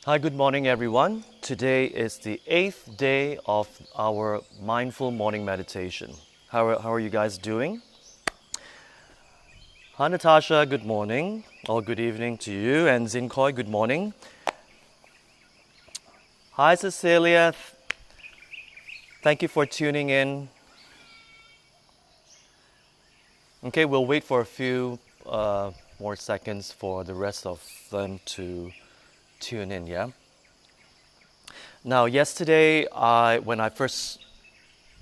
Hi, good morning, everyone. Today is the 8th day of our mindful morning meditation. How are you guys doing? Hi, Natasha, good morning, or good evening to you, and Zinkoi, good morning. Hi, Cecilia, thank you for tuning in. Okay, we'll wait for a few more seconds for the rest of them to tune in, yeah? Now, yesterday, when I first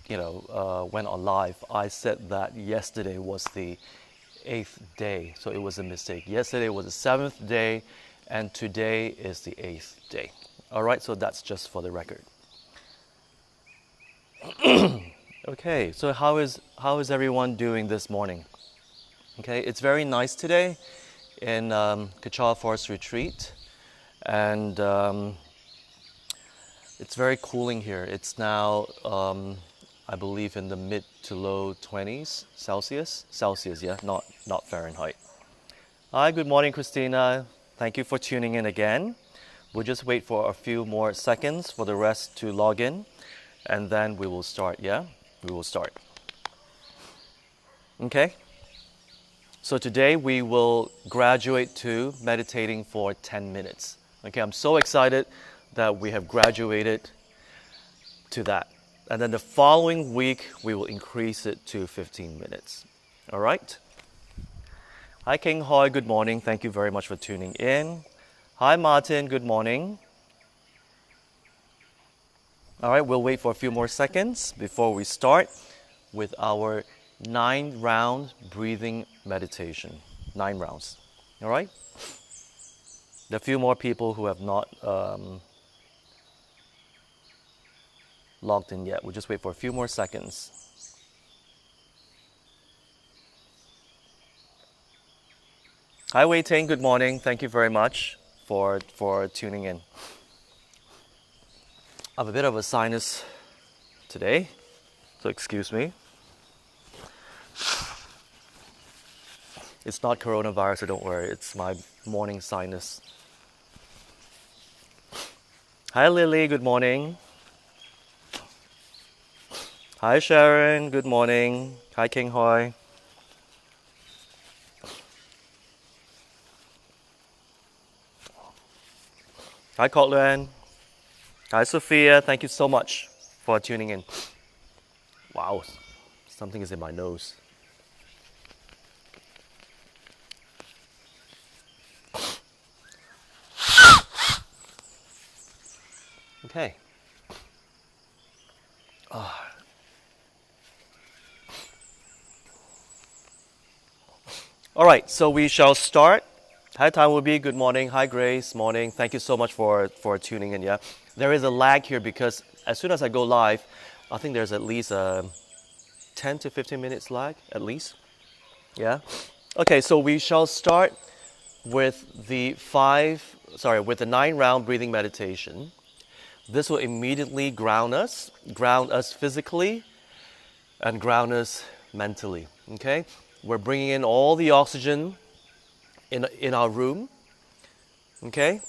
went on live, I said that yesterday was the 8th day, so it was a mistake. Yesterday was the 7th day, and today is the 8th day. All right, so that's just for the record. Okay, so how is everyone doing this morning? Okay, it's very nice today in Kechara Forest Retreat, and it's very cooling here. It's now, I believe, in the mid to low 20s Celsius. Celsius, yeah, not Fahrenheit. Hi, good morning, Christina. Thank you for tuning in again. We'll just wait for a few more seconds for the rest to log in, and then we will start, yeah? We will start. Okay? So today we will graduate to meditating for 10 minutes. Okay, I'm so excited that we have graduated to that. And then the following week, we will increase it to 15 minutes. All right? Hi, King Hoi, good morning. Thank you very much for tuning in. Hi, Martin, good morning. All right, we'll wait for a few more seconds before we start with our 9-round breathing meditation. 9 rounds. All right? There are a few more people who have not logged in yet. We'll just wait for a few more seconds. Hi, Wei Ting. Good morning. Thank you very much for tuning in. I have a bit of a sinus today, so excuse me. It's not coronavirus, so don't worry. It's my morning sinus. Hi, Lily. Good morning. Hi, Sharon. Good morning. Hi, King Hoi. Hi, Cotland. Hi, Sophia. Thank you so much for tuning in. Wow, something is in my nose. Okay. All right, so we shall start. Hi, Time will be. Good morning. Hi, Grace. Morning. Thank you so much for tuning in. Yeah, there is a lag here because as soon as I go live, I think there's at least a 10 to 15 minutes lag at least. Yeah. Okay, so we shall start with the 9-round breathing meditation. This will immediately ground us physically and ground us mentally. Okay, we're bringing in all the oxygen in our room. Okay,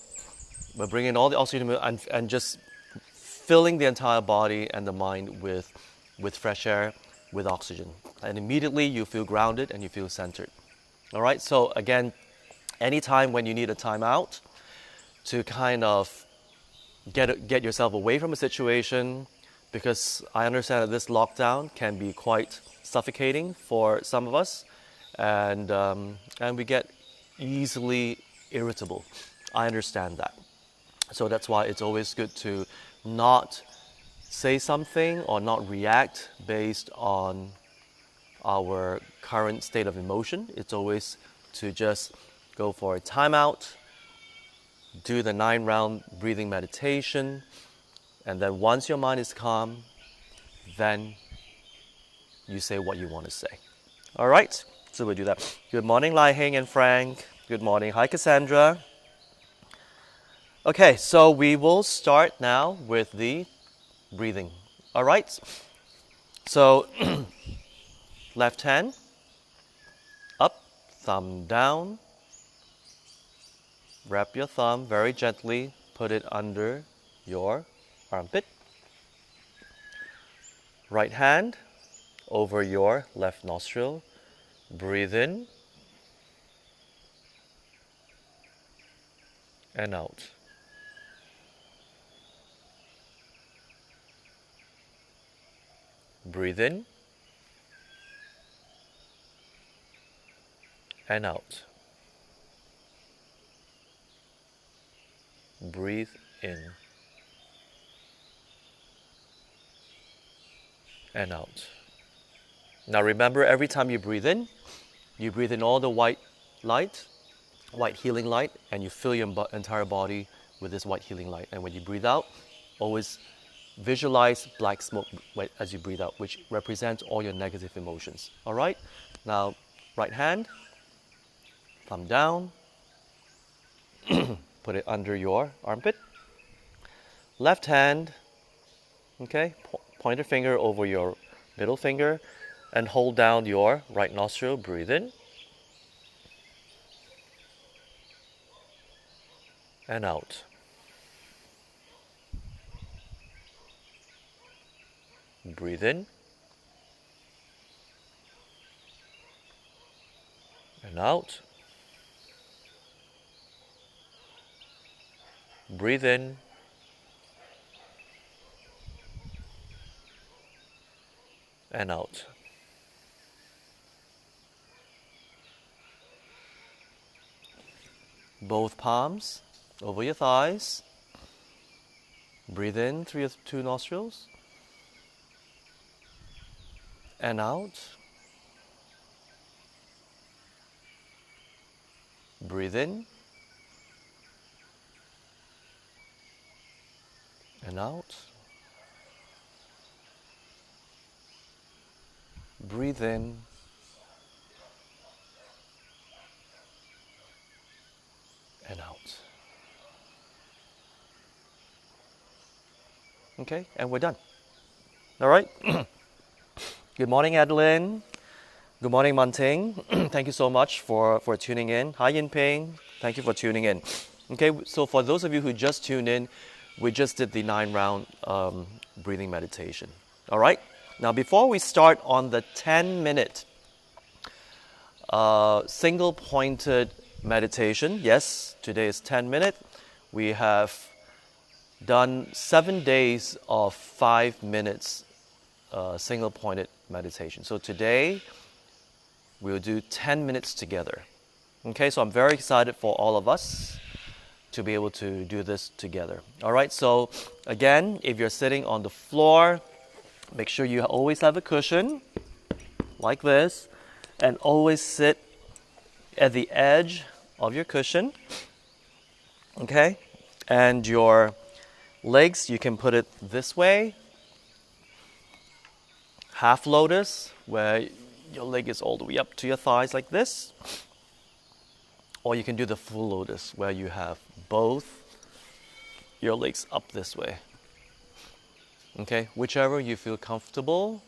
we're bringing all the oxygen and just filling the entire body and the mind with fresh air, with oxygen, and immediately you feel grounded and you feel centered. All right. So again, anytime when you need a timeout to kind of get yourself away from a situation, because I understand that this lockdown can be quite suffocating for some of us, and we get easily irritable. I understand that. So that's why it's always good to not say something or not react based on our current state of emotion. It's always to just go for a timeout, do the 9-round breathing meditation, and then once your mind is calm, then you say what you want to say. All right, so we'll do that. Good morning, Lai Heng and Frank. Good morning. Hi, Cassandra. Okay, so we will start now with the breathing. All right, so left hand up, thumb down. Wrap your thumb very gently put it under your armpit. Right hand over your left nostril. Breathe in and out. Breathe in and out. Breathe in and out. Now remember, every time you breathe in all the white light, white healing light, and you fill your entire body with this white healing light. And when you breathe out, always visualize black smoke as you breathe out, which represents all your negative emotions. All right? Now, right hand, thumb down, put it under your armpit. Left hand, okay, pointer finger over your middle finger, and hold down your right nostril. Breathe in and out. Breathe in and out. Breathe in and out. Both palms over your thighs. Breathe in through your 2 nostrils and out. Breathe in and out. Breathe in and out. Okay, and we're done. All right. Good morning, Adeline. Good morning, Manting. Thank you so much for tuning in. Hi, Yinping. Thank you for tuning in. Okay, so for those of you who just tuned in, we just did the 9-round breathing meditation. All right. Now, before we start on the 10-minute single-pointed meditation, yes, today is 10 minutes. We have done 7 days of 5 minutes single-pointed meditation. So today, we'll do 10 minutes together. Okay, so I'm very excited for all of us to be able to do this together. All right, so again, if you're sitting on the floor, make sure you always have a cushion like this, and always sit at the edge of your cushion. Okay, and your legs, you can put it this way, half lotus, where your leg is all the way up to your thighs like this. Or you can do the full lotus, where you have both your legs up this way. Okay, whichever you feel comfortable,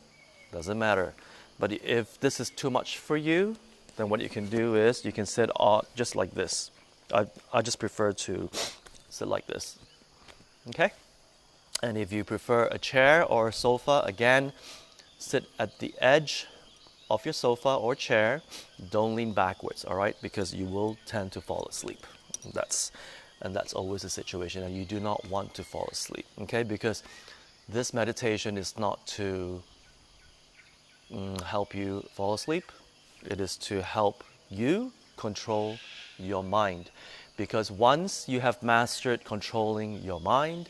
doesn't matter. But if this is too much for you, then what you can do is you can sit just like this. I just prefer to sit like this. Okay? And if you prefer a chair or a sofa, again, sit at the edge of your sofa or chair. Don't lean backwards, all right? Because you will tend to fall asleep. That's always the situation, and you do not want to fall asleep, okay? Because this meditation is not to help you fall asleep. It is to help you control your mind. Because once you have mastered controlling your mind,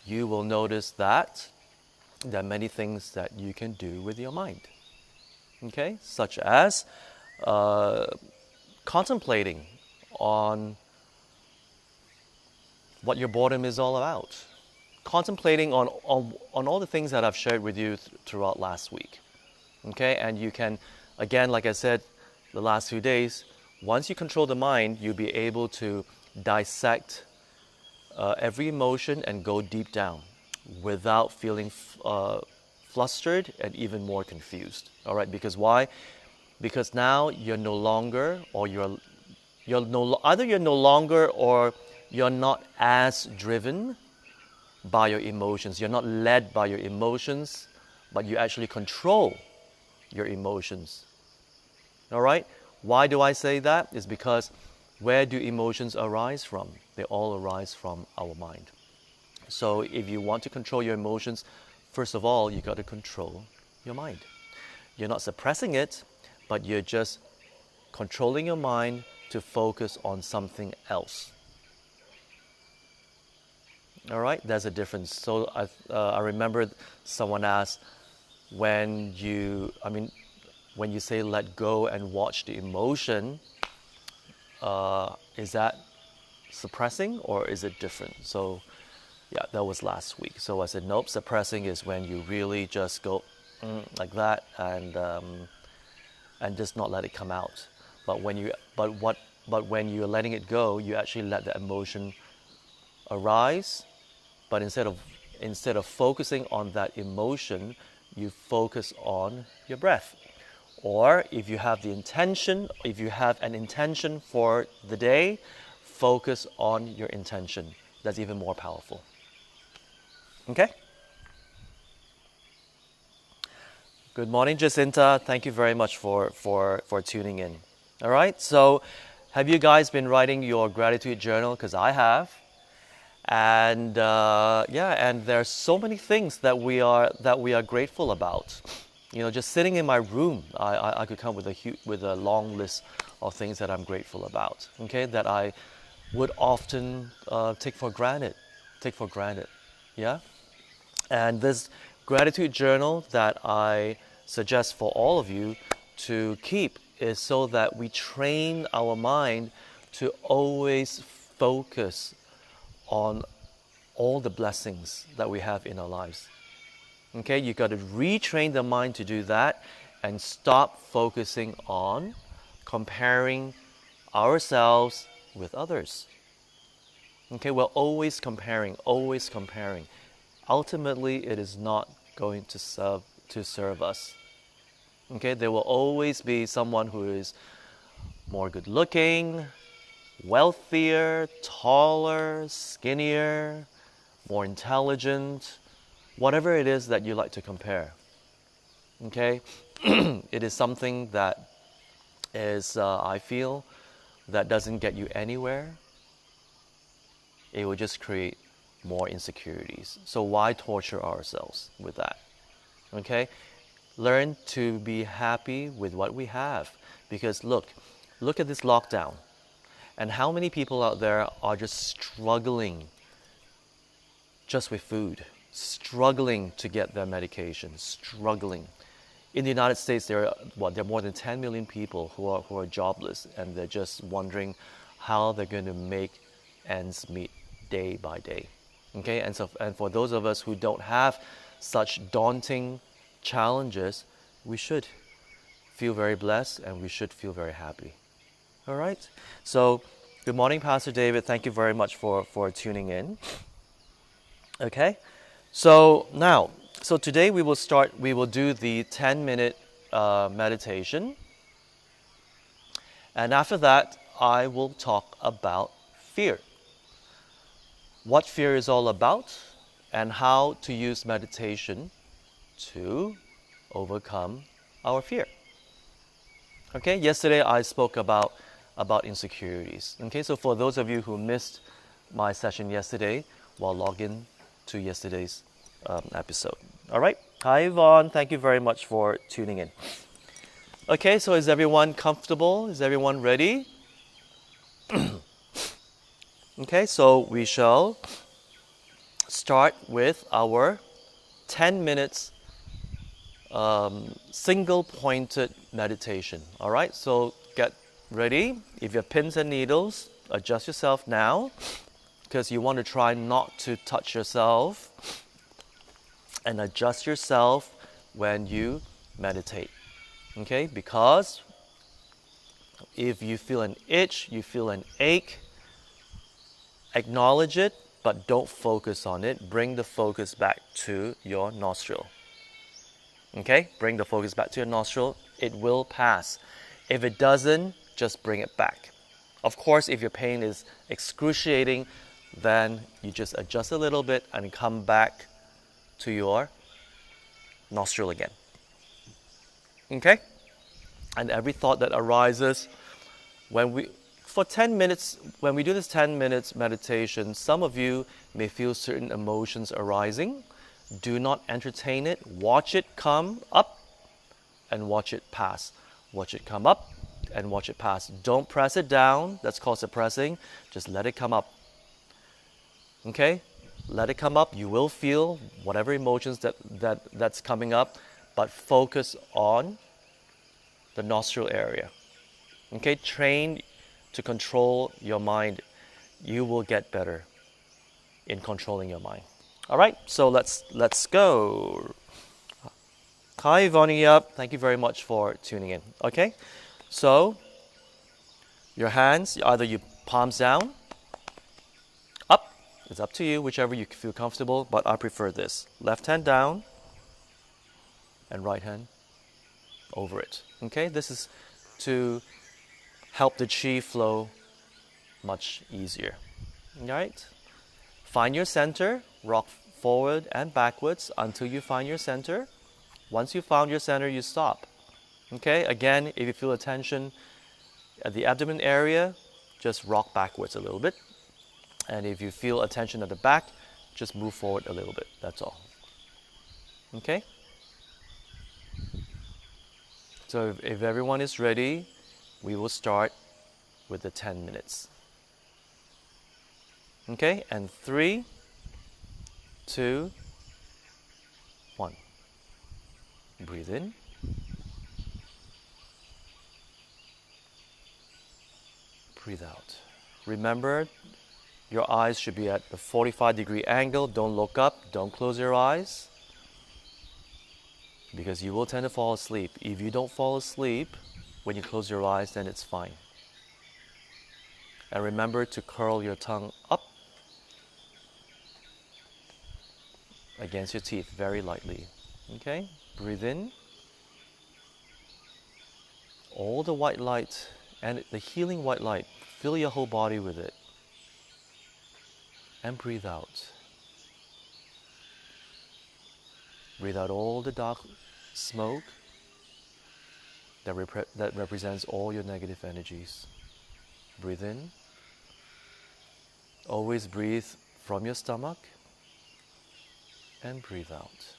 you will notice that there are many things that you can do with your mind. Okay, such as contemplating on what your boredom is all about, contemplating on all the things that I've shared with you throughout last week. Okay, and you can, again, like I said, the last few days, once you control the mind, you'll be able to dissect every emotion and go deep down without feeling flustered and even more confused. All right, because why? Because now you're no longer, or either you're no longer, or you're not as driven by your emotions. You're not led by your emotions, but you actually control your emotions. All right? Why do I say that? It's because where do emotions arise from? They all arise from our mind. So if you want to control your emotions, first of all, you got to control your mind. You're not suppressing it, but you're just controlling your mind to focus on something else. All right, there's a difference. So I remember someone asked, when you say let go and watch the emotion, is that suppressing or is it different? So yeah, that was last week. So I said, nope, suppressing is when you really just go like that and just not let it come out. But when you're letting it go, you actually let the emotion arise. But instead of focusing on that emotion, you focus on your breath. Or if you have an intention for the day, focus on your intention. That's even more powerful. Okay? Good morning, Jacinta. Thank you very much for tuning in. All right, so have you guys been writing your gratitude journal? Because I have. And and there's so many things that we are grateful about. Just sitting in my room, I could come with a long list of things that I'm grateful about. Okay, that I would often take for granted. Yeah, and this gratitude journal that I suggest for all of you to keep is so that we train our mind to always focus on all the blessings that we have in our lives. Okay, you got to retrain the mind to do that and stop focusing on comparing ourselves with others. Okay, we're always comparing. Ultimately, it is not going to serve us. Okay, there will always be someone who is more good looking, wealthier, taller, skinnier, more intelligent, whatever it is that you like to compare. Okay, it is something that is, I feel, that doesn't get you anywhere. It will just create more insecurities. So why torture ourselves with that? Okay, learn to be happy with what we have, because look at this lockdown. And how many people out there are just struggling just with food, struggling to get their medication, struggling. In the United States, there are more than 10 million people who are jobless, and they're just wondering how they're going to make ends meet day by day. Okay, and for those of us who don't have such daunting challenges, we should feel very blessed and we should feel very happy. All right. So, good morning, Pastor David. Thank you very much for tuning in. Okay. So today we will do the 10-minute meditation. And after that, I will talk about fear. What fear is all about and how to use meditation to overcome our fear. Okay, yesterday I spoke about insecurities. Okay, so for those of you who missed my session yesterday, well, log in to yesterday's episode. All right. Hi, Yvonne. Thank you very much for tuning in. Okay, so is everyone comfortable? Is everyone ready? Okay, so we shall start with our 10 minutes single-pointed meditation. All right, so get ready. If you have pins and needles, adjust yourself now, because you want to try not to touch yourself, and adjust yourself when you meditate. Okay, because if you feel an itch, you feel an ache, acknowledge it, but don't focus on it. Bring the focus back to your nostril. Okay, bring the focus back to your nostril. It will pass. If it doesn't, just bring it back. Of course, if your pain is excruciating, then you just adjust a little bit and come back to your nostril again. Okay? And every thought that arises for 10 minutes, when we do this 10 minutes meditation, some of you may feel certain emotions arising. Do not entertain it. Watch it come up and watch it pass. Watch it come up and watch it pass. Don't press it down. That's called suppressing. Just let it come up. Okay? Let it come up. You will feel whatever emotions that's coming up, but focus on the nostril area. Okay? Train to control your mind. You will get better in controlling your mind. All right? So let's go. Hi, Ivania. Thank you very much for tuning in. Okay? So, your hands, either you palms down, up. It's up to you, whichever you feel comfortable, but I prefer this. Left hand down, and right hand over it. Okay? This is to help the chi flow much easier. All right? Find your center, rock forward and backwards until you find your center. Once you found your center, you stop. Okay, again, if you feel a tension at the abdomen area, just rock backwards a little bit. And if you feel a tension at the back, just move forward a little bit. That's all. Okay? So if everyone is ready, we will start with the 10 minutes. Okay, and 3, 2, 1. Breathe in. Breathe out. Remember, your eyes should be at a 45-degree angle. Don't look up. Don't close your eyes, because you will tend to fall asleep. If you don't fall asleep when you close your eyes, then it's fine. And remember to curl your tongue up against your teeth very lightly. Okay? Breathe in. All the white light and the healing white light, fill your whole body with it. And breathe out. Breathe out all the dark smoke that represents all your negative energies. Breathe in. Always breathe from your stomach. And breathe out.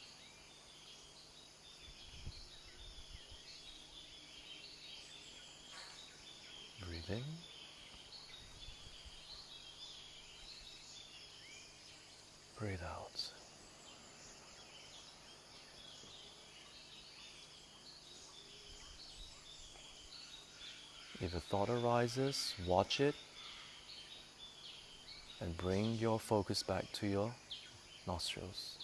Breathe in. Breathe out. If a thought arises, watch it and bring your focus back to your nostrils.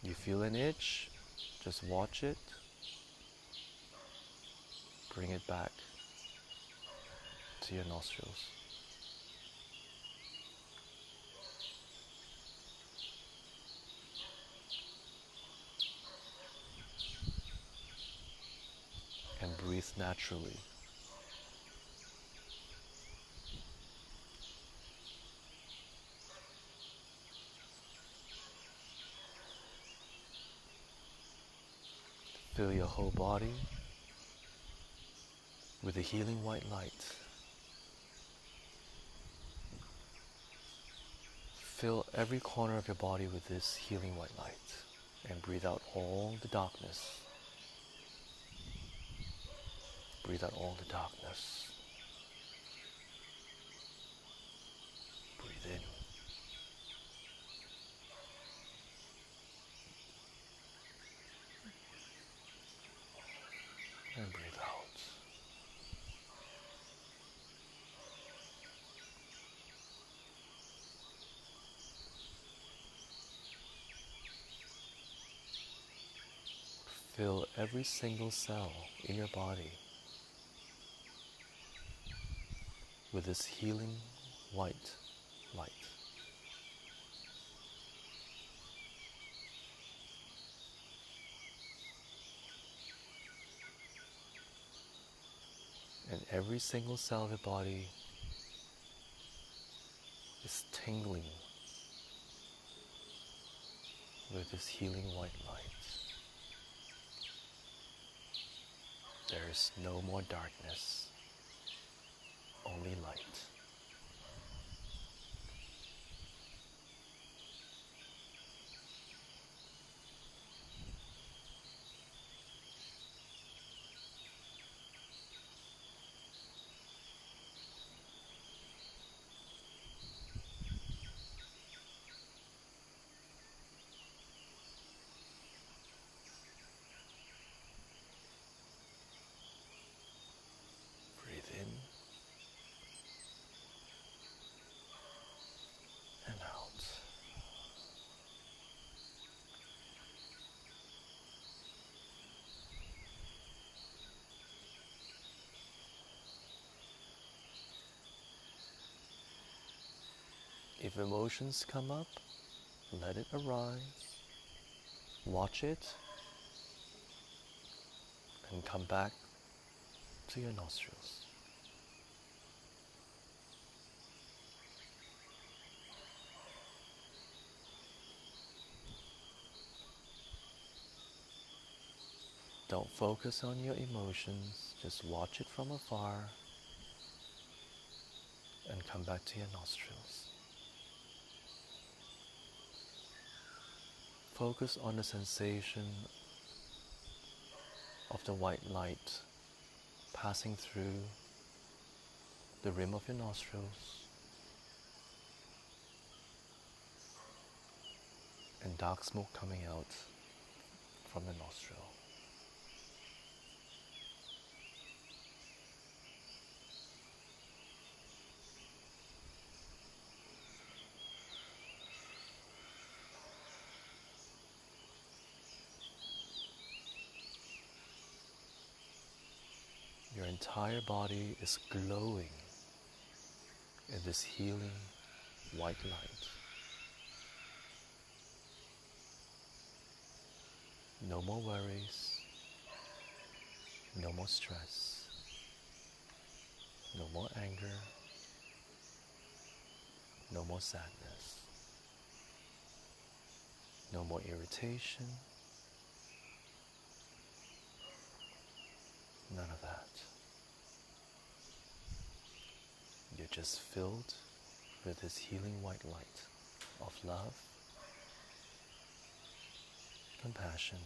You feel an itch, just watch it, bring it back to your nostrils. And breathe naturally. Fill your whole body with the healing white light. Fill every corner of your body with this healing white light and breathe out all the darkness. Breathe out all the darkness. Breathe in. And breathe out. Fill every single cell in your body with this healing white light. Every single cell of your body is tingling with this healing white light. There is no more darkness, only light. Breathe in and out. If emotions come up, let it arise, watch it, and come back to your nostrils. Don't focus on your emotions, just watch it from afar and come back to your nostrils. Focus on the sensation of the white light passing through the rim of your nostrils and dark smoke coming out from the nostril. Your entire body is glowing in this healing white light. No more worries, no more stress, no more anger, no more sadness, no more irritation, none of that. You're just filled with this healing white light of love, compassion,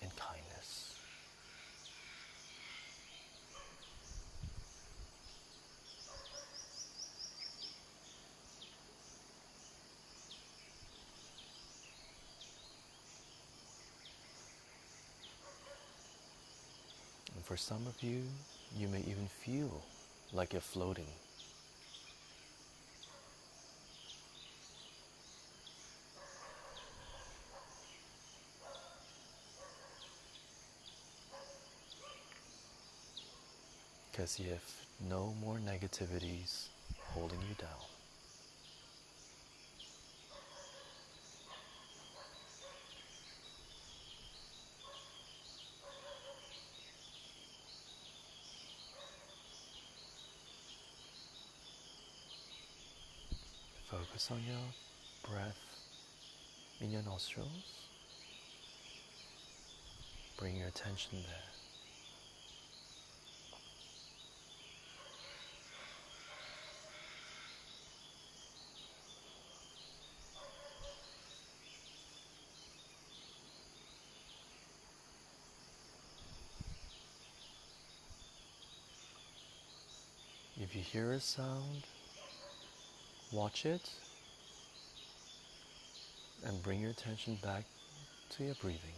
and kindness. And for some of you, you may even feel like you're floating. Because you have no more negativities holding you down. Focus on your breath in your nostrils. Bring your attention there. If you hear a sound, watch it and bring your attention back to your breathing.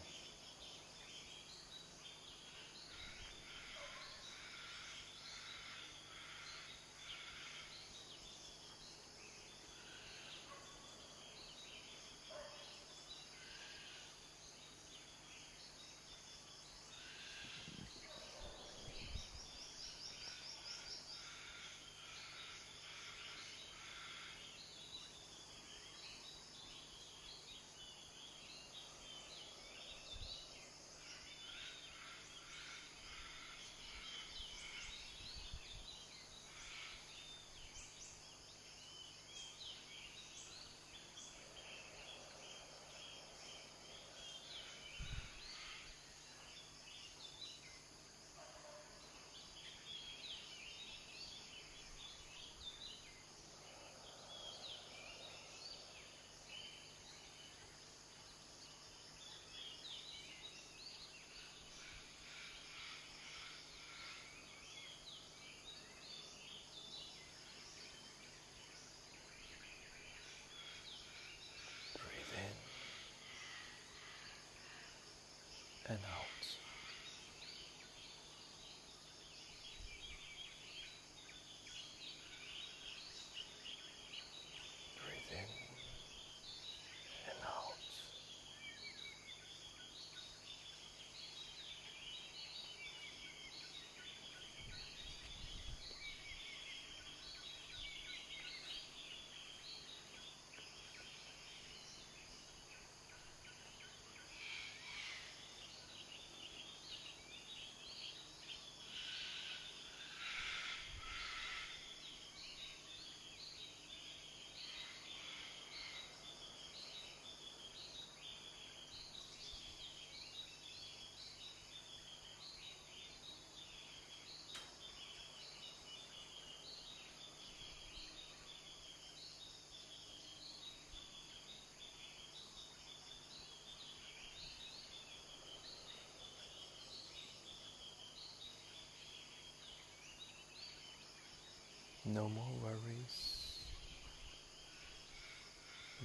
No more worries.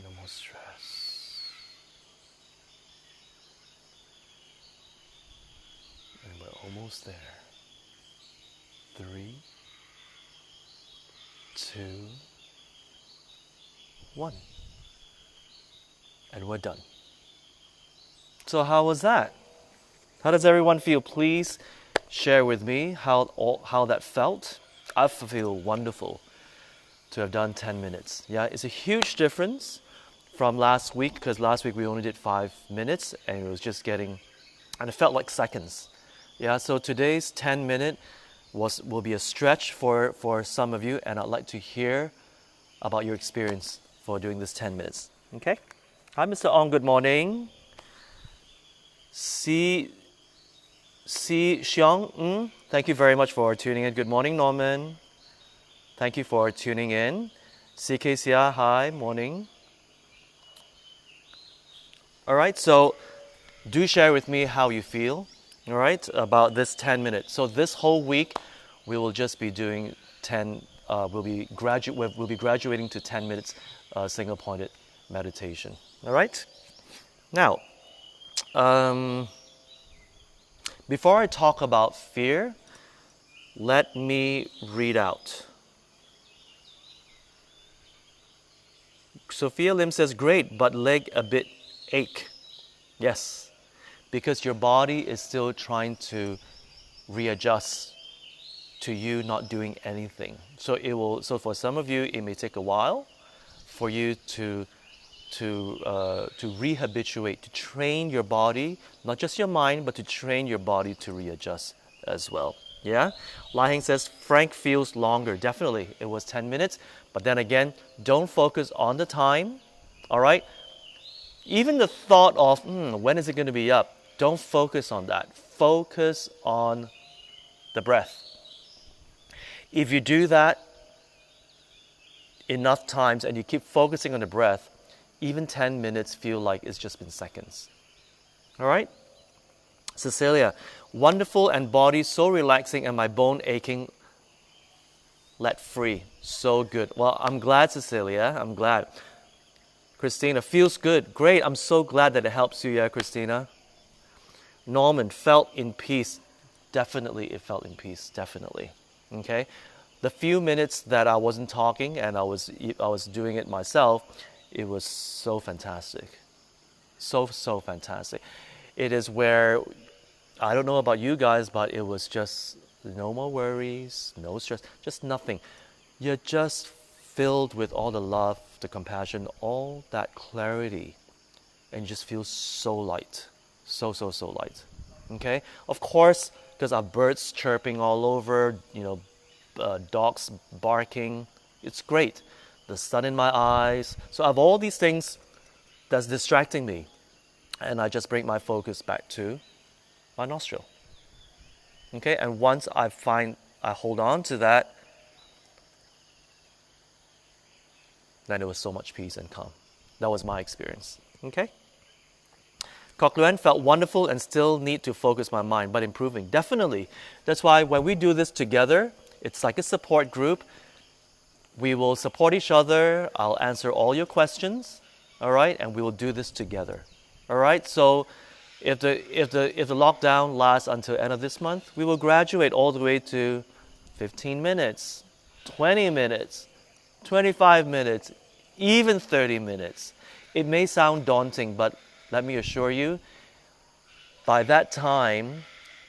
No more stress. And we're almost there. 3, 2, 1. And we're done. So how was that? How does everyone feel? Please share with me how that felt. I feel wonderful to have done 10 minutes. Yeah, it's a huge difference from last week, because last week we only did 5 minutes and it was just getting, and it felt like seconds. Yeah, so today's 10-minute will be a stretch for some of you, and I'd like to hear about your experience for doing this 10 minutes. Okay? Hi, Mr. Ong, good morning. Si Xiong, thank you very much for tuning in. Good morning, Norman. Thank you for tuning in. CK Sia, hi, morning. All right, so do share with me how you feel, all right, about this 10 minutes. So this whole week, we will just be doing 10, we'll be graduating to 10 minutes single-pointed meditation, all right? Now, before I talk about fear, let me read out. Sophia Lim says, great, but leg a bit ache. Yes, because your body is still trying to readjust to you not doing anything. So for some of you, it may take a while for you to rehabituate, to train your body, not just your mind, but to train your body to readjust as well. Yeah? Lai Heng says, Frank feels longer. Definitely, it was 10 minutes. But then again, don't focus on the time, all right? Even the thought of, when is it going to be up? Don't focus on that. Focus on the breath. If you do that enough times and you keep focusing on the breath, even 10 minutes feel like it's just been seconds. All right? Cecilia, wonderful and body so relaxing and my bone aching let free. So good. Well, I'm glad, Cecilia. I'm glad. Christina, feels good. Great. I'm so glad that it helps you, yeah, Christina. Norman, felt in peace. Definitely, it felt in peace. Definitely. Okay? The few minutes that I wasn't talking and I was doing it myself, it was so fantastic. So fantastic. It is where, I don't know about you guys, but it was just no more worries, no stress, just nothing. You're just filled with all the love, the compassion, all that clarity, and you just feel so light. So light. Okay? Of course, because I have birds chirping all over, dogs barking. It's great. The sun in my eyes. So I have all these things that's distracting me. And I just bring my focus back to my nostril. Okay? And once I hold on to that, then it was so much peace and calm. That was my experience. Okay? Kok Luen felt wonderful and still need to focus my mind, but improving. Definitely. That's why when we do this together, it's like a support group. We will support each other. I'll answer all your questions. All right? And we will do this together. All right? So if the lockdown lasts until end of this month, we will graduate all the way to 15 minutes, 20 minutes, 25 minutes, even 30 minutes. It may sound daunting, but let me assure you, by that time,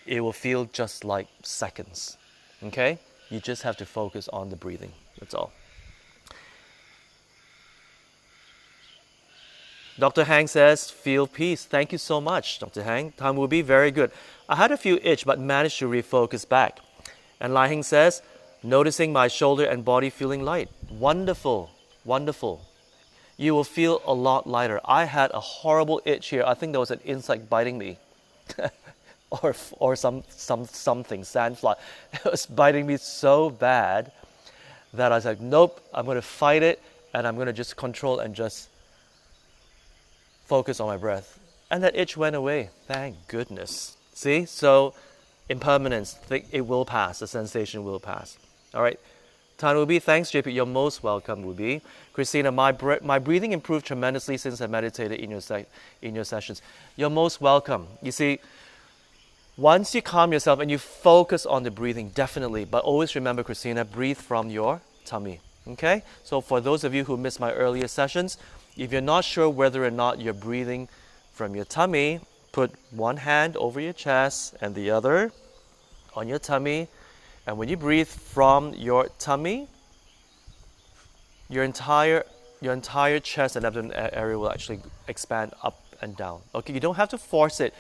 it will feel just like seconds. Okay? You just have to focus on the breathing. That's all. Dr. Hang says, feel peace. Thank you so much, Dr. Hang. Time will be very good. I had a few itch, but managed to refocus back. And Lai Hing says, noticing my shoulder and body feeling light. Wonderful, wonderful. You will feel a lot lighter. I had a horrible itch here. I think there was an insect biting me. or something, sandfly. It was biting me so bad that I was like, nope, I'm going to fight it and I'm going to just control and just focus on my breath. And that itch went away. Thank goodness. See? So, impermanence, it will pass. The sensation will pass. All right? Tan Ruby, thanks, JP. You're most welcome, Ruby. Christina, my breathing improved tremendously since I meditated in your sessions. You're most welcome. You see, once you calm yourself and you focus on the breathing, definitely. But always remember, Christina, breathe from your tummy. Okay? So for those of you who missed my earlier sessions, if you're not sure whether or not you're breathing from your tummy, put one hand over your chest and the other on your tummy. And when you breathe from your tummy, your entire chest and abdomen area will actually expand up and down. Okay, you don't have to force it.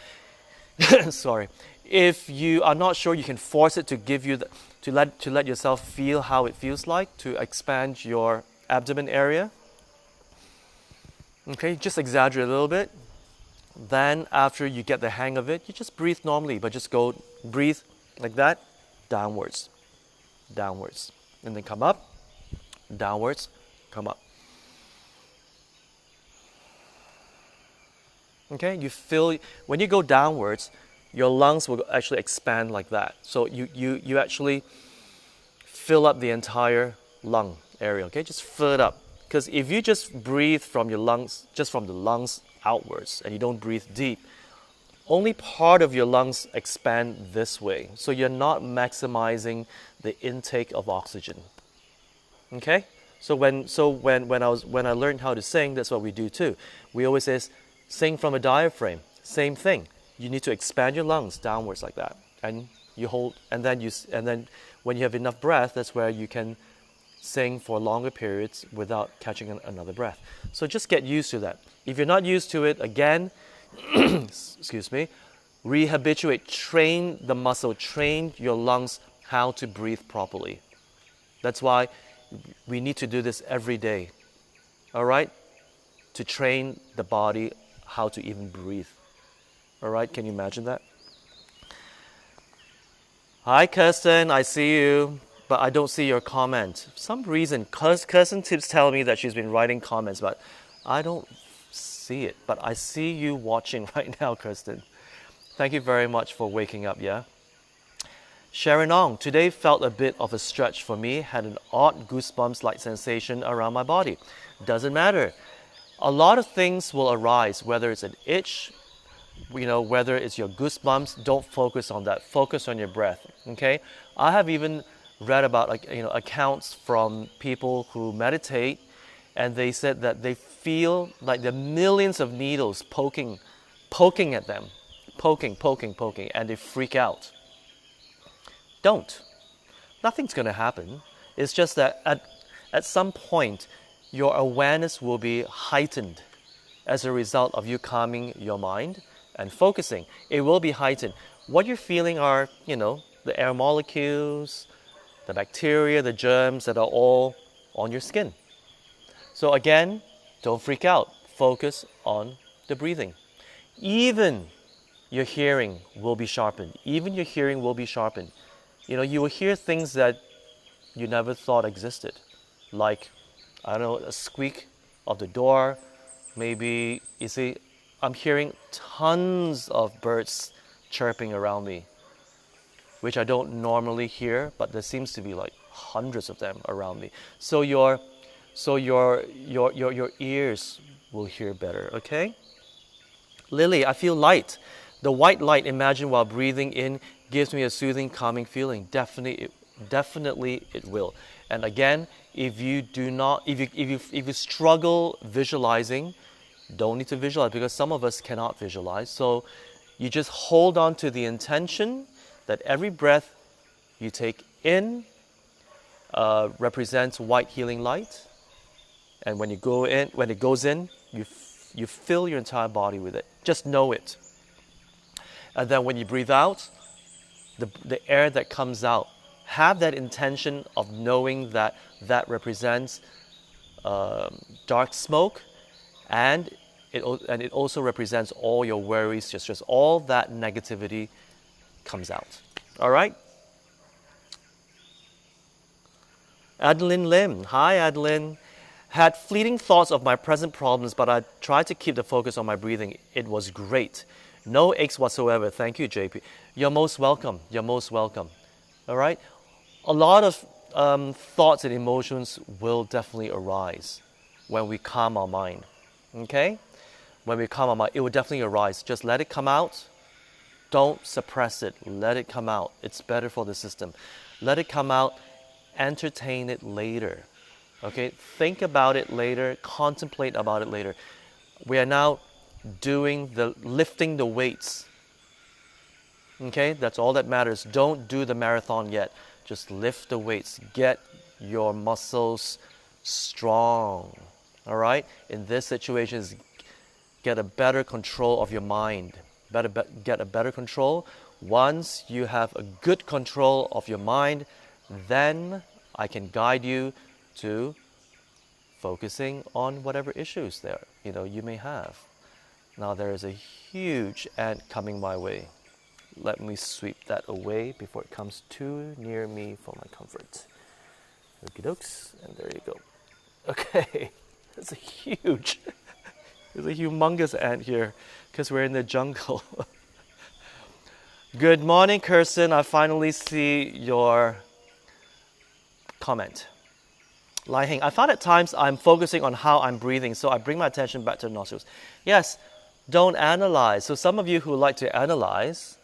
Sorry. If you are not sure, you can force it to give you to let yourself feel how it feels like to expand your abdomen area. Okay, just exaggerate a little bit. Then after you get the hang of it, you just breathe normally, but just go breathe like that, downwards, downwards, and then come up, downwards, come up. Okay, you feel, when you go downwards, your lungs will actually expand like that. So you actually fill up the entire lung area, okay? Just fill it up. Because if you just breathe from your lungs, just from the lungs outwards, and you don't breathe deep, only part of your lungs expand this way. So you're not maximizing the intake of oxygen. Okay? So when I learned how to sing, that's what we do too. We always say, sing from a diaphragm. Same thing. You need to expand your lungs downwards like that, and you hold, and then when you have enough breath, that's where you can sing for longer periods without catching another breath. So just get used to that. If you're not used to it, again, excuse me, rehabituate, train the muscle, train your lungs how to breathe properly. That's why we need to do this every day. All right? To train the body how to even breathe. All right? Can you imagine that? Hi, Kirsten. I see you, but I don't see your comment. For some reason, Kirsten keeps telling me that she's been writing comments, but I don't see it. But I see you watching right now, Kirsten. Thank you very much for waking up, yeah? Sharon Ong, today felt a bit of a stretch for me, had an odd goosebumps-like sensation around my body. Doesn't matter. A lot of things will arise, whether it's an itch, whether it's your goosebumps. Don't focus on that. Focus on your breath, okay? I have even read about accounts from people who meditate, and they said that they feel like there are millions of needles poking at them, poking, and they freak out. Don't. Nothing's going to happen. It's just that at some point, your awareness will be heightened as a result of you calming your mind and focusing. It will be heightened. What you're feeling are, the air molecules, the bacteria, the germs that are all on your skin. So again, don't freak out. Focus on the breathing. Even your hearing will be sharpened. You will hear things that you never thought existed. Like, I don't know, a squeak of the door. Maybe, you see, I'm hearing tons of birds chirping around me, which I don't normally hear, but there seems to be like hundreds of them around me. So your ears will hear better, okay? Lily, I feel light. The white light, imagine while breathing in, gives me a soothing, calming feeling. Definitely it will. And again, if you struggle visualizing, don't need to visualize, because some of us cannot visualize. So you just hold on to the intention that every breath you take in represents white healing light, and when it goes in, you fill your entire body with it. Just know it. And then when you breathe out, the air that comes out, have that intention of knowing that represents dark smoke, and it also represents all your worries, just all that negativity comes out. All right? Adeline Lim. Hi, Adeline. Had fleeting thoughts of my present problems, but I tried to keep the focus on my breathing. It was great. No aches whatsoever. Thank you, JP. You're most welcome. All right? thoughts and emotions will definitely arise when we calm our mind. Okay? When we calm our mind, it will definitely arise. Just let it come out. Don't suppress it. Let it come out. It's better for the system. Let it come out. Entertain it later. Okay? Think about it later. Contemplate about it later. We are now lifting the weights. Okay? That's all that matters. Don't do the marathon yet. Just lift the weights. Get your muscles strong. All right? In this situation, get a better control of your mind. Get a better control. Once you have a good control of your mind, then I can guide you to focusing on whatever issues you may have. Now there is a huge ant coming my way. Let me sweep that away before it comes too near me for my comfort. Okie dokes, and there you go. Okay, it's a humongous ant here because we're in the jungle. Good morning, Kirsten. I finally see your comment. Lai Hing, I found at times I'm focusing on how I'm breathing, so I bring my attention back to the nostrils. Yes, don't analyze. So some of you who like to analyze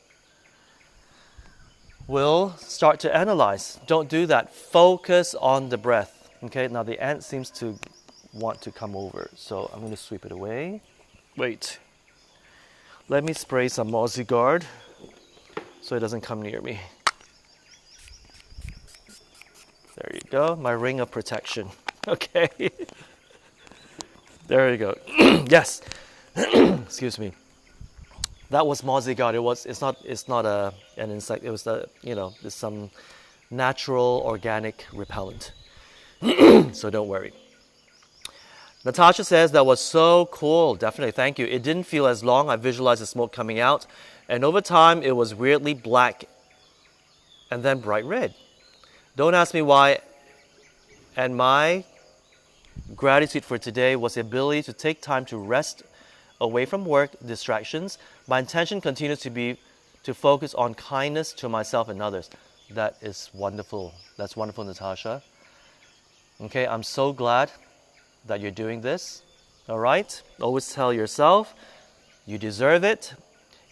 will start to analyze. Don't do that. Focus on the breath. Okay, now the ant seems to want to come over, so I'm going to sweep it away. Wait. Let me spray some Aussie Guard so it doesn't come near me. There you go, my ring of protection. Okay. There you go. Yes. Excuse me. That was Mozzigat. It's not an insect. It was it's some natural organic repellent. So don't worry. Natasha says that was so cool. Definitely, thank you. It didn't feel as long. I visualized the smoke coming out, and over time it was weirdly black and then bright red. Don't ask me why. And my gratitude for today was the ability to take time to rest away from work distractions. My intention continues to be to focus on kindness to myself and others. That is wonderful. That's wonderful, Natasha. Okay, I'm so glad that you're doing this. All right? Always tell yourself you deserve it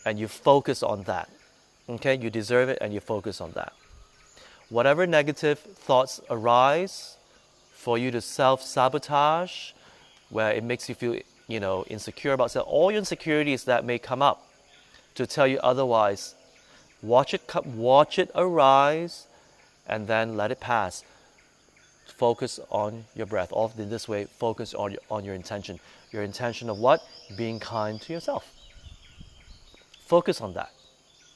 and you focus on that. Okay, you deserve it and you focus on that. Whatever negative thoughts arise for you to self-sabotage, where it makes you feel insecure about self, all your insecurities that may come up to tell you otherwise, watch it arise and then let it pass. Focus on your breath. All in this way, focus on your intention. Your intention of what? Being kind to yourself. Focus on that.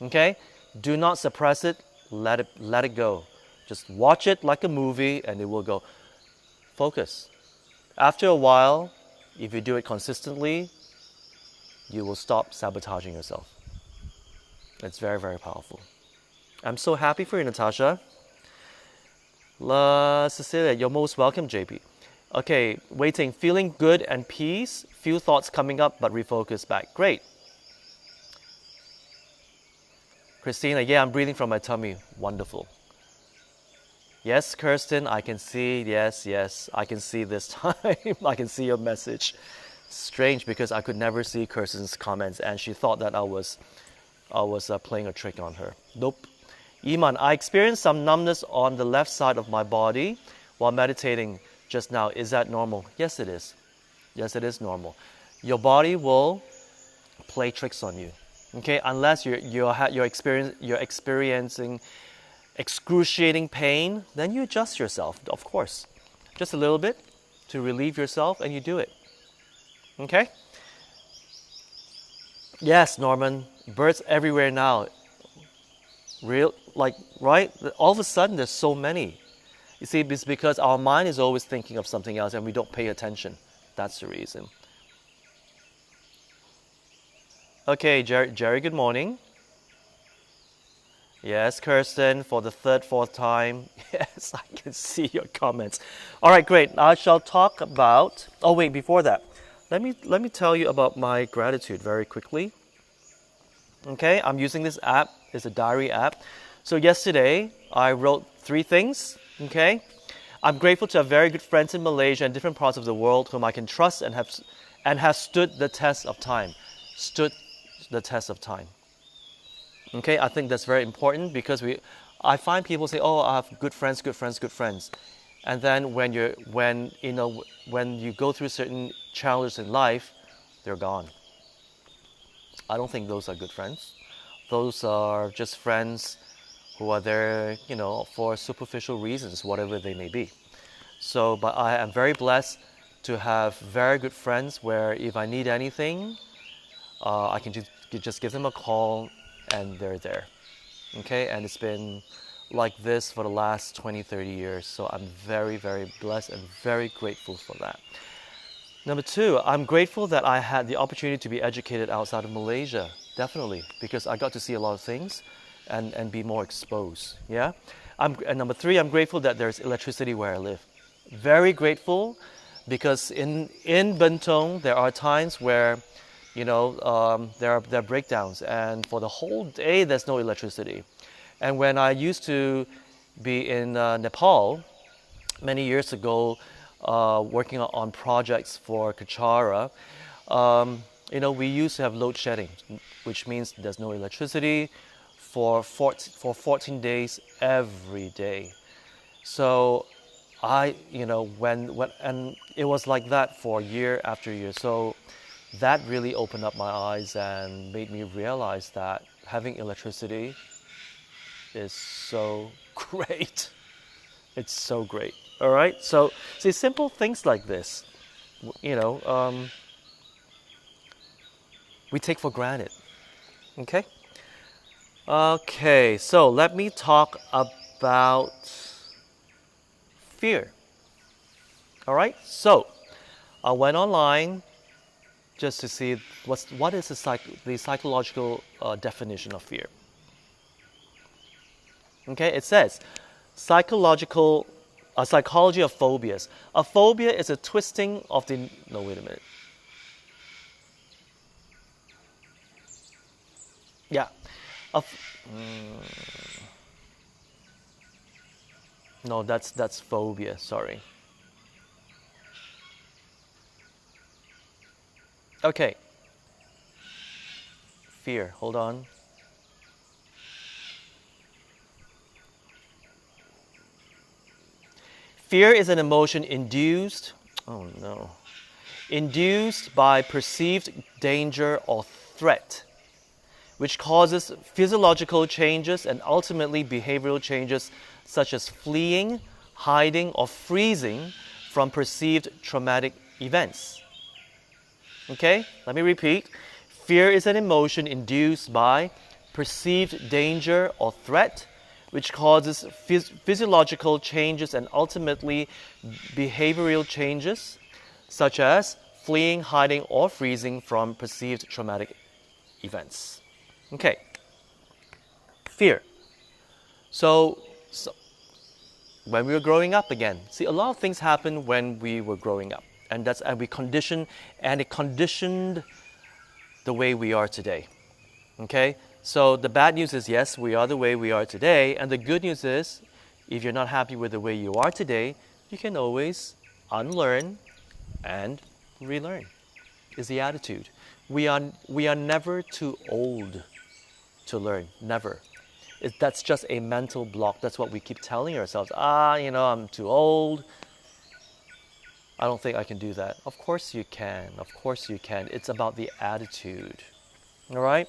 Okay? Do not suppress it. Let it go. Just watch it like a movie and it will go. Focus. After a while, if you do it consistently, you will stop sabotaging yourself. It's very, very powerful. I'm so happy for you, Natasha. La Cecilia, you're most welcome, JP. Okay, waiting. Feeling good and peace. Few thoughts coming up, but refocus back. Great. Christina, yeah, I'm breathing from my tummy. Wonderful. Yes, Kirsten, I can see. Yes, I can see this time. I can see your message. Strange because I could never see Kirsten's comments and she thought that I was playing a trick on her. Nope. Iman, I experienced some numbness on the left side of my body while meditating just now. Is that normal? Yes, it is. Yes, it is normal. Your body will play tricks on you. Okay, unless you're experiencing excruciating pain, then you adjust yourself, of course. Just a little bit to relieve yourself and you do it. Okay? Yes, Norman, birds everywhere now. Right? All of a sudden there's so many. You see, it's because our mind is always thinking of something else and we don't pay attention. That's the reason. Okay, Jerry, good morning. Yes, Kirsten, for the third, fourth time. Yes, I can see your comments. All right, great. I shall talk about... Oh, wait, before that, let me tell you about my gratitude very quickly. Okay, I'm using this app. It's a diary app. So yesterday, I wrote 3 things Okay? I'm grateful to have very good friends in Malaysia and different parts of the world whom I can trust and have stood the test of time. Stood the test of time. Okay, I think that's very important because I find people say, "Oh, I have good friends, good friends, good friends," and then when you go through certain challenges in life, they're gone. I don't think those are good friends. Those are just friends who are there, for superficial reasons, whatever they may be. So, but I am very blessed to have very good friends where if I need anything, I can just give them a call and they're there. Okay, and it's been like this for the last 20, 30 years. So I'm very, very blessed and very grateful for that. Number two, I'm grateful that I had the opportunity to be educated outside of Malaysia, definitely, because I got to see a lot of things and be more exposed. Yeah. And number three, I'm grateful that there's electricity where I live. Very grateful because in Bentong, there are times where, there are breakdowns, and for the whole day, there's no electricity. And when I used to be in Nepal many years ago, working on projects for Kechara, we used to have load shedding, which means there's no electricity for 14 days every day. So and it was like that for year after year. So that really opened up my eyes and made me realize that having electricity is so great. It's so great. All right. So see, simple things like this, we take for granted. Okay. Okay. So let me talk about fear. All right. So I went online just to see what is the psychological definition of fear. Okay. It says psychology of phobias. A phobia is a twisting of the. No, wait a minute. Yeah. No, that's phobia. Sorry. Okay. Fear. Hold on. Fear is an emotion induced. Oh no. Induced by perceived danger or threat, which causes physiological changes and ultimately behavioral changes such as fleeing, hiding, or freezing from perceived traumatic events. Okay, let me repeat. Fear is an emotion induced by perceived danger or threat, which causes physiological changes and ultimately behavioral changes, such as fleeing, hiding, or freezing from perceived traumatic events. Okay. Fear. So when we were growing up again, see, a lot of things happened when we were growing up, and it conditioned the way we are today. Okay. So the bad news is, yes, we are the way we are today, and the good news is, if you're not happy with the way you are today, you can always unlearn and relearn. Is the attitude. We are never too old to learn. Never. That's just a mental block. That's what we keep telling ourselves. I'm too old. I don't think I can do that. Of course you can. Of course you can. It's about the attitude. All right?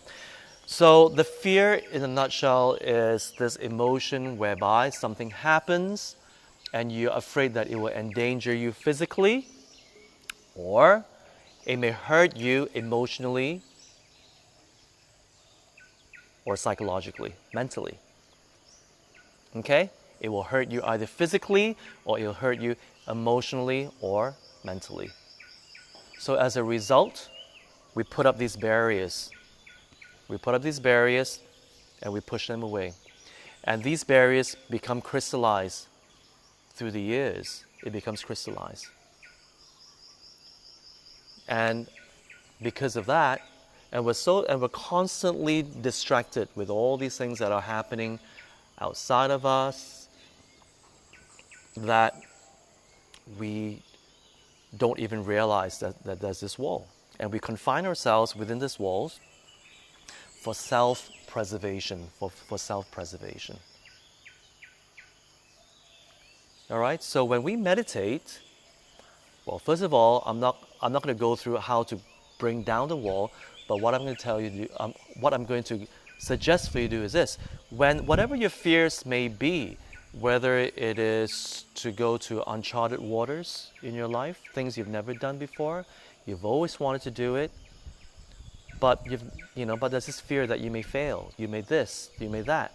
So the fear in a nutshell is this emotion whereby something happens and you're afraid that it will endanger you physically, or it may hurt you emotionally or psychologically, mentally. Okay? It will hurt you either physically or it will hurt you emotionally or mentally. So as a result, we put up these barriers. We put up these barriers and we push them away. And these barriers become crystallized through the years. It becomes crystallized. And because of that, and we're constantly distracted with all these things that are happening outside of us, that we don't even realize that there's this wall. And we confine ourselves within this walls for self-preservation, for self-preservation. All right, so when we meditate, well, first of all, I'm not going to go through how to bring down the wall, but what I'm going to tell you, what I'm going to suggest for you to do is this: whatever your fears may be, whether it is to go to uncharted waters in your life, things you've never done before, you've always wanted to do it, but but there's this fear that you may fail, you may this, you may that.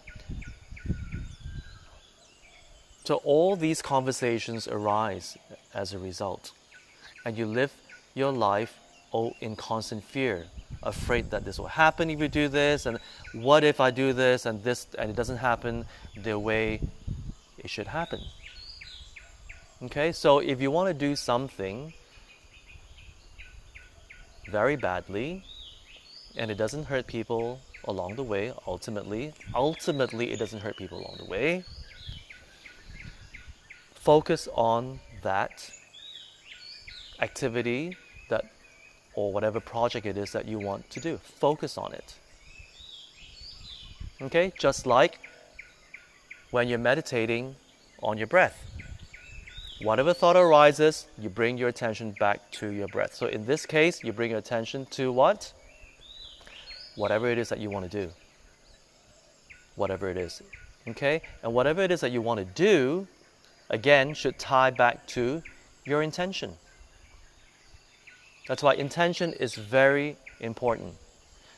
So all these conversations arise as a result, and you live your life in constant fear, afraid that this will happen if you do this, and what if I do this and it doesn't happen the way it should happen. Okay, so if you want to do something very badly and it doesn't hurt people along the way, ultimately it doesn't hurt people along the way, focus on that activity or whatever project it is that you want to do. Focus on it. Okay, just like when you're meditating on your breath. Whatever thought arises, you bring your attention back to your breath. So in this case, you bring your attention to what? Whatever it is that you want to do. Whatever it is. Okay? And whatever it is that you want to do, again, should tie back to your intention. That's why intention is very important,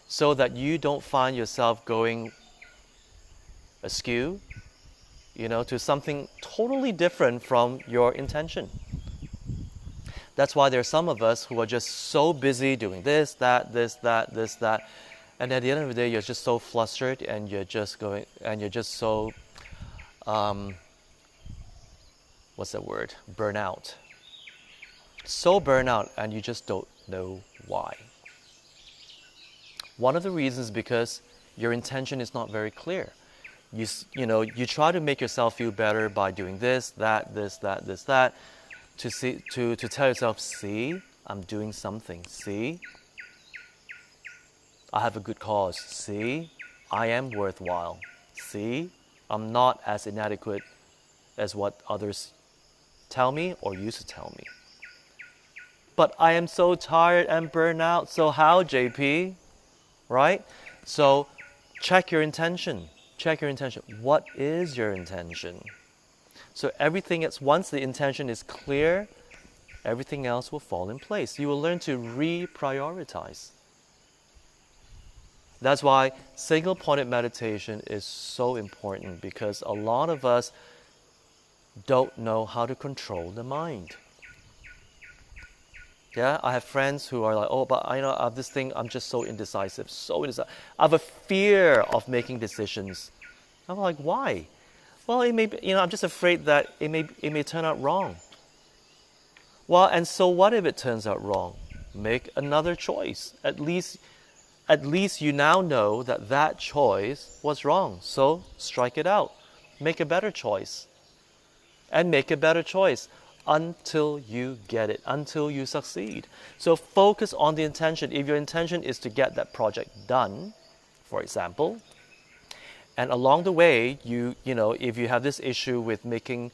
so that you don't find yourself going askew, to something totally different from your intention. That's why there are some of us who are just so busy doing this, that, and at the end of the day, you're just so flustered, and you're just so, what's that word? Burnout. So burnout, and you just don't know why. One of the reasons is because your intention is not very clear. You try to make yourself feel better by doing this, that, to tell yourself, see, I'm doing something. See, I have a good cause. See, I am worthwhile. See, I'm not as inadequate as what others tell me or used to tell me. But I am so tired and burned out. So how, JP? Right? So check your intention. Check your intention. What is your intention? So once the intention is clear, everything else will fall in place. You will learn to reprioritize. That's why single-pointed meditation is so important, because a lot of us don't know how to control the mind. Yeah, I have friends who are like, oh, but I have this thing, I'm just so indecisive. I have a fear of making decisions. I'm like, why? Well, it may be, I'm just afraid that it may turn out wrong. Well, and so what if it turns out wrong? Make another choice. At least you now know that choice was wrong. So strike it out. Make a better choice. And make a better choice until you get it, until you succeed. So focus on the intention. If your intention is to get that project done, for example, and along the way, if you have this issue with making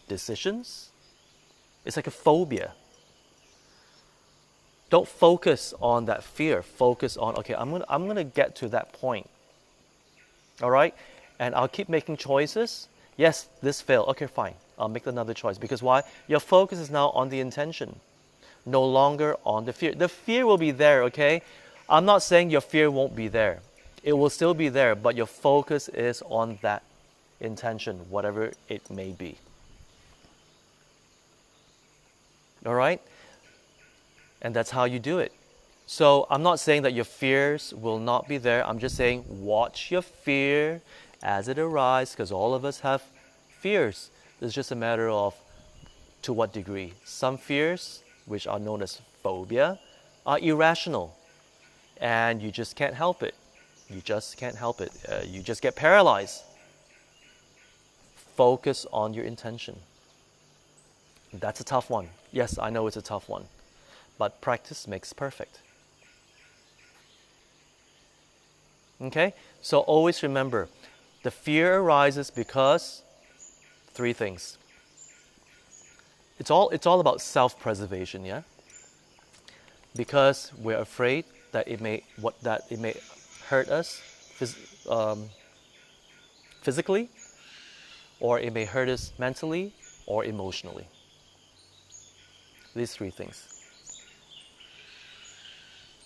decisions, it's like a phobia. Don't focus on that fear. Focus on, okay, I'm gonna get to that point. All right? And I'll keep making choices. Yes, this failed. Okay, fine. I'll make another choice. Because why? Your focus is now on the intention, no longer on the fear. The fear will be there, okay? I'm not saying your fear won't be there. It will still be there, but your focus is on that intention, whatever it may be. All right? And that's how you do it. So I'm not saying that your fears will not be there. I'm just saying watch your fear as it arises, because all of us have fears. It's just a matter of to what degree. Some fears, which are known as phobia, are irrational, and you just can't help it. You just can't help it. You just get paralyzed. Focus on your intention. That's a tough one. Yes, I know it's a tough one. But practice makes perfect. Okay? So always remember, the fear arises because three things. It's all about self-preservation, yeah? Because we're afraid that it may hurt us physically, or it may hurt us mentally or emotionally. These three things.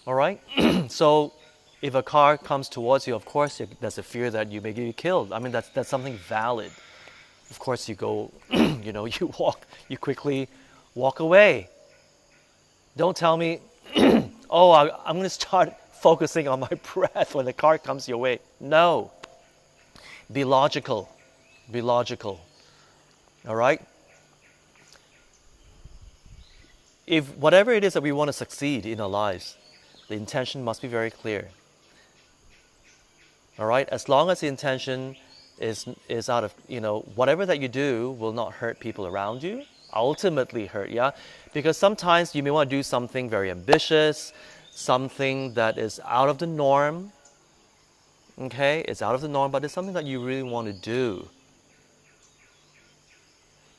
All right? So if a car comes towards you, of course, there's a fear that you may get killed. I mean, that's something valid. Of course, you go, you quickly walk away. Don't tell me, oh, I'm going to start focusing on my breath when the car comes your way. No. Be logical. Be logical. All right? If whatever it is that we want to succeed in our lives, the intention must be very clear. All right? As long as the intention is out of, whatever that you do will not hurt people around you, ultimately hurt, yeah? Because sometimes you may want to do something very ambitious, something that is out of the norm, okay? It's out of the norm, but it's something that you really want to do.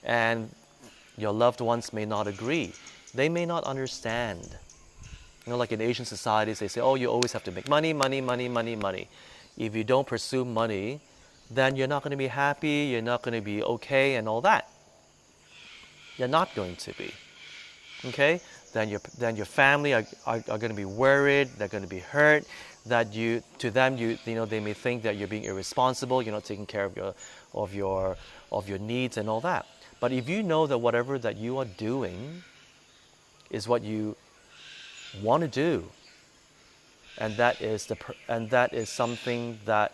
And your loved ones may not agree. They may not understand. Like in Asian societies, they say, oh, you always have to make money, money, money, money, money. If you don't pursue money, then you're not going to be happy, you're not going to be okay, and all that. You're not going to be. Okay? Then your family are going to be worried, they're going to be hurt, that they may think that you're being irresponsible, you're not taking care of your needs and all that. But if you know that whatever that you are doing is what you want to do, and that is something that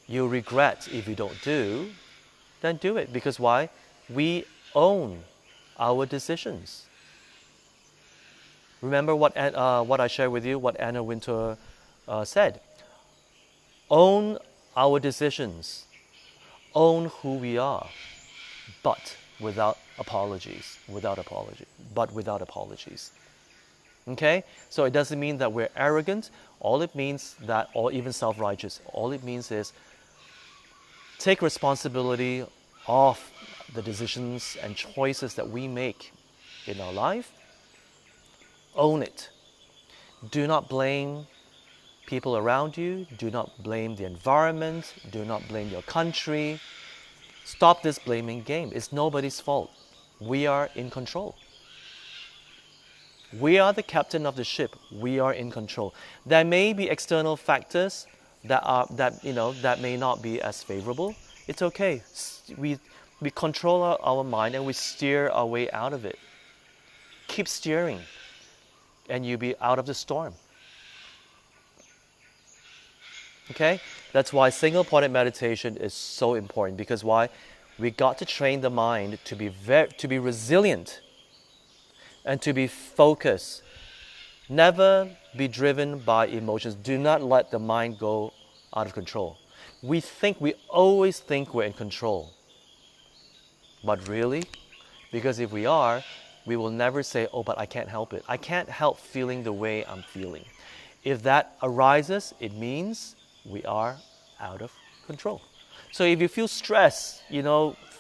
you regret if you don't do, then do it. Because why? We own our decisions. Remember what I shared with you, what Anna Wintour said. Own our decisions. Own who we are, but without apologies. But without apologies. Okay? So it doesn't mean that we're arrogant. All it means that, or even self-righteous, all it means is take responsibility of the decisions and choices that we make in our life. Own it. Do not blame people around you. Do not blame the environment. Do not blame your country. Stop this blaming game. It's nobody's fault. We are in control. We are the captain of the ship. We are in control. There may be external factors that may not be as favorable. It's okay. We control our mind and we steer our way out of it. Keep steering, and you'll be out of the storm. Okay? That's why single-pointed meditation is so important. Because why? We got to train the mind to be resilient and to be focused. Never be driven by emotions. Do not let the mind go out of control. We always think we're in control. But really? Because if we are, we will never say, oh, but I can't help it. I can't help feeling the way I'm feeling. If that arises, it means we are out of control. So if you feel stressed,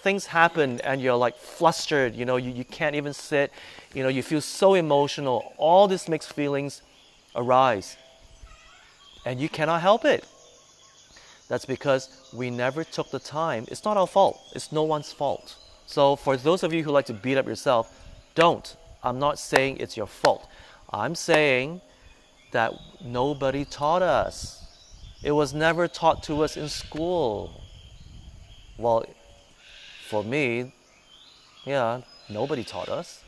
things happen and you're like flustered, you can't even sit, you feel so emotional, all these mixed feelings arise. And you cannot help it. That's because we never took the time. It's not our fault. It's no one's fault. So for those of you who like to beat up yourself, don't. I'm not saying it's your fault. I'm saying that nobody taught us. It was never taught to us in school. Well, for me, nobody taught us.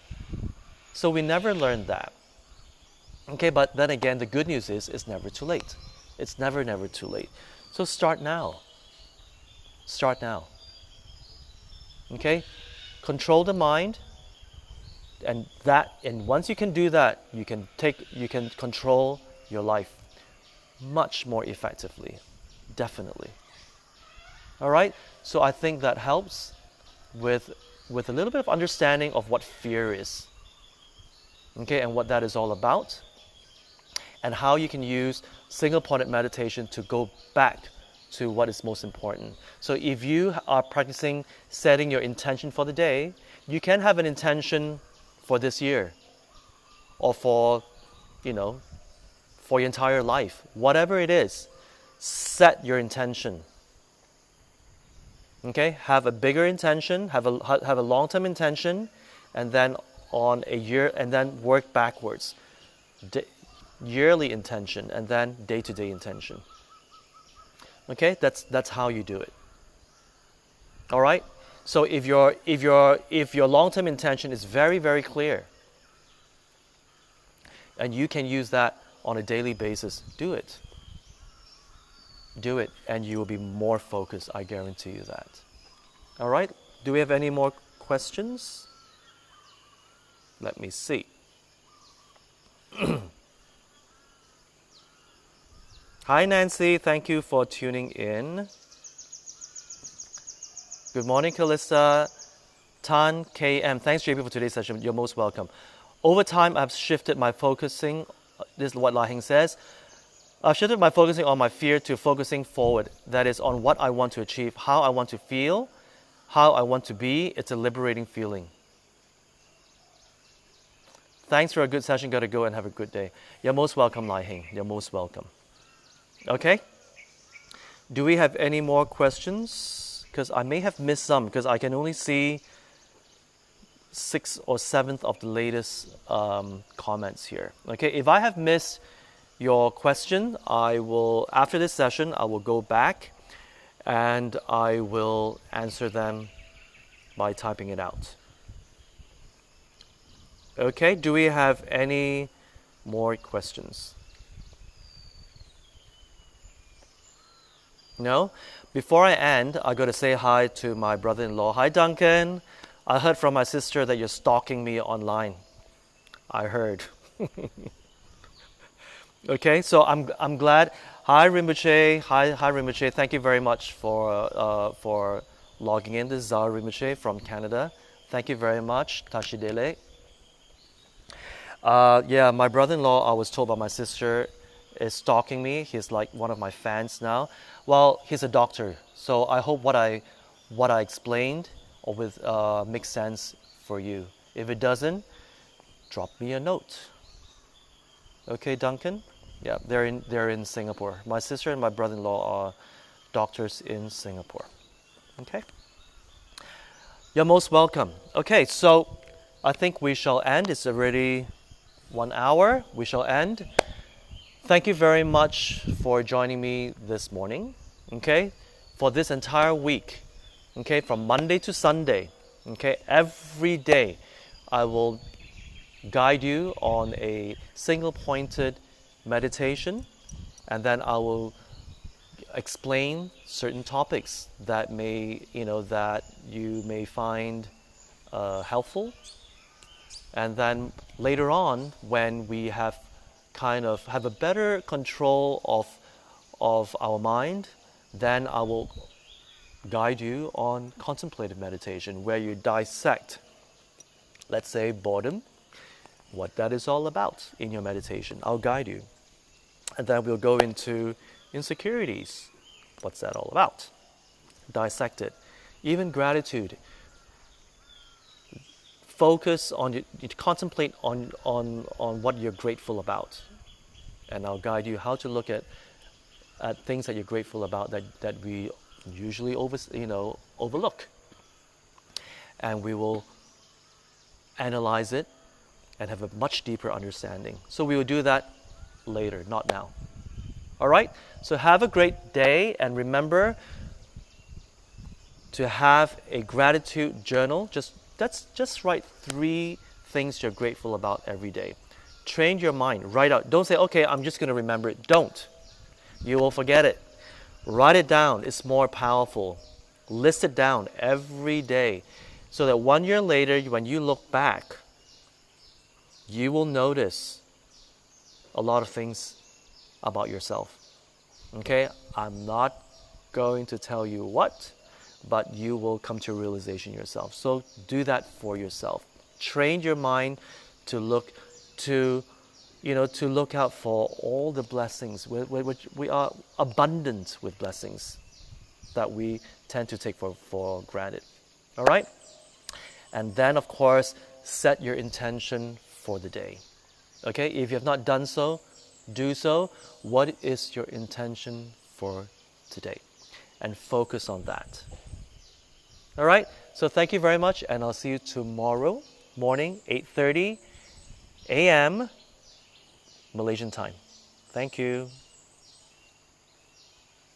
So we never learned that. Okay, but then again, the good news is it's never too late. It's never too late. So start now. Start now. Okay? Control the mind. And once you can do that, you can control your life much more effectively. Definitely. All right? So I think that helps. with a little bit of understanding of what fear is, okay, and what that is all about, and how you can use single-pointed meditation to go back to what is most important. So if you are practicing setting your intention for the day, you can have an intention for this year, or for, for your entire life. Whatever it is, set your intention. Okay, have a bigger intention, have a long-term intention, and then on a year, and then work backwards. Yearly intention, and then day-to-day intention. Okay, that's how you do it. All right. So if your long-term intention is very, very clear, and you can use that on a daily basis, do it. Do it, and you will be more focused. I guarantee you that. All right. Do we have any more questions? Let me see. Hi, Nancy. Thank you for tuning in. Good morning, Calista. Tan KM. Thanks, JP, for today's session. You're most welcome. Over time, I've shifted my focusing. This is what La Hing says. I've shifted my focusing on my fear to focusing forward. That is on what I want to achieve, how I want to feel, how I want to be. It's a liberating feeling. Thanks for a good session. Got to go and have a good day. You're most welcome, Lai Hing. You're most welcome. Okay? Do we have any more questions? Because I may have missed some, because I can only see 6th or 7th of the latest comments here. Okay, if I have missed your question, I will, after this session, I will go back and I will answer them by typing it out. Okay, do we have any more questions? No? Before I end, I got to say hi to my brother-in-law. Hi, Duncan. I heard from my sister that you're stalking me online. I heard. Okay, so I'm glad. Hi, Rinpoche. Hi, Rinpoche. Thank you very much for logging in. This is Zara Rinpoche from Canada. Thank you very much. Tashidele. Yeah, my brother-in-law, I was told by my sister, is stalking me. He's like one of my fans now. Well, he's a doctor, so I hope what I explained makes sense for you. If it doesn't, drop me a note. Okay, Duncan? Yeah, they're in Singapore. My sister and my brother-in-law are doctors in Singapore. Okay? You're most welcome. Okay, so I think we shall end. It's already 1 hour. We shall end. Thank you very much for joining me this morning. Okay? For this entire week. Okay, from Monday to Sunday. Okay, every day I will guide you on a single-pointed meditation, and then I will explain certain topics that you may find helpful. And then later on, when we have a better control of our mind, then I will guide you on contemplative meditation, where you dissect, let's say, boredom, what that is all about in your meditation. I'll guide you. And then we'll go into insecurities. What's that all about? Dissect it. Even gratitude. Focus on, you contemplate on what you're grateful about. And I'll guide you how to look at things that you're grateful about that we usually overlook. And we will analyze it and have a much deeper understanding. So we will do that later, not now. All right? So have a great day, and remember to have a gratitude journal. Just write 3 things you're grateful about every day. Train your mind. Write out. Don't say, okay, I'm just going to remember it. Don't. You will forget it. Write it down. It's more powerful. List it down every day, so that 1 year later, when you look back, you will notice a lot of things about yourself. Okay? I'm not going to tell you what, but you will come to a realization yourself. So do that for yourself. Train your mind to look to look out for all the blessings. We are abundant with blessings that we tend to take for granted. All right? And then, of course, set your intention for the day. Okay? If you have not done so, do so. What is your intention for today? And focus on that. All right? So thank you very much, and I'll see you tomorrow morning, 8:30 a.m. Malaysian time. Thank you.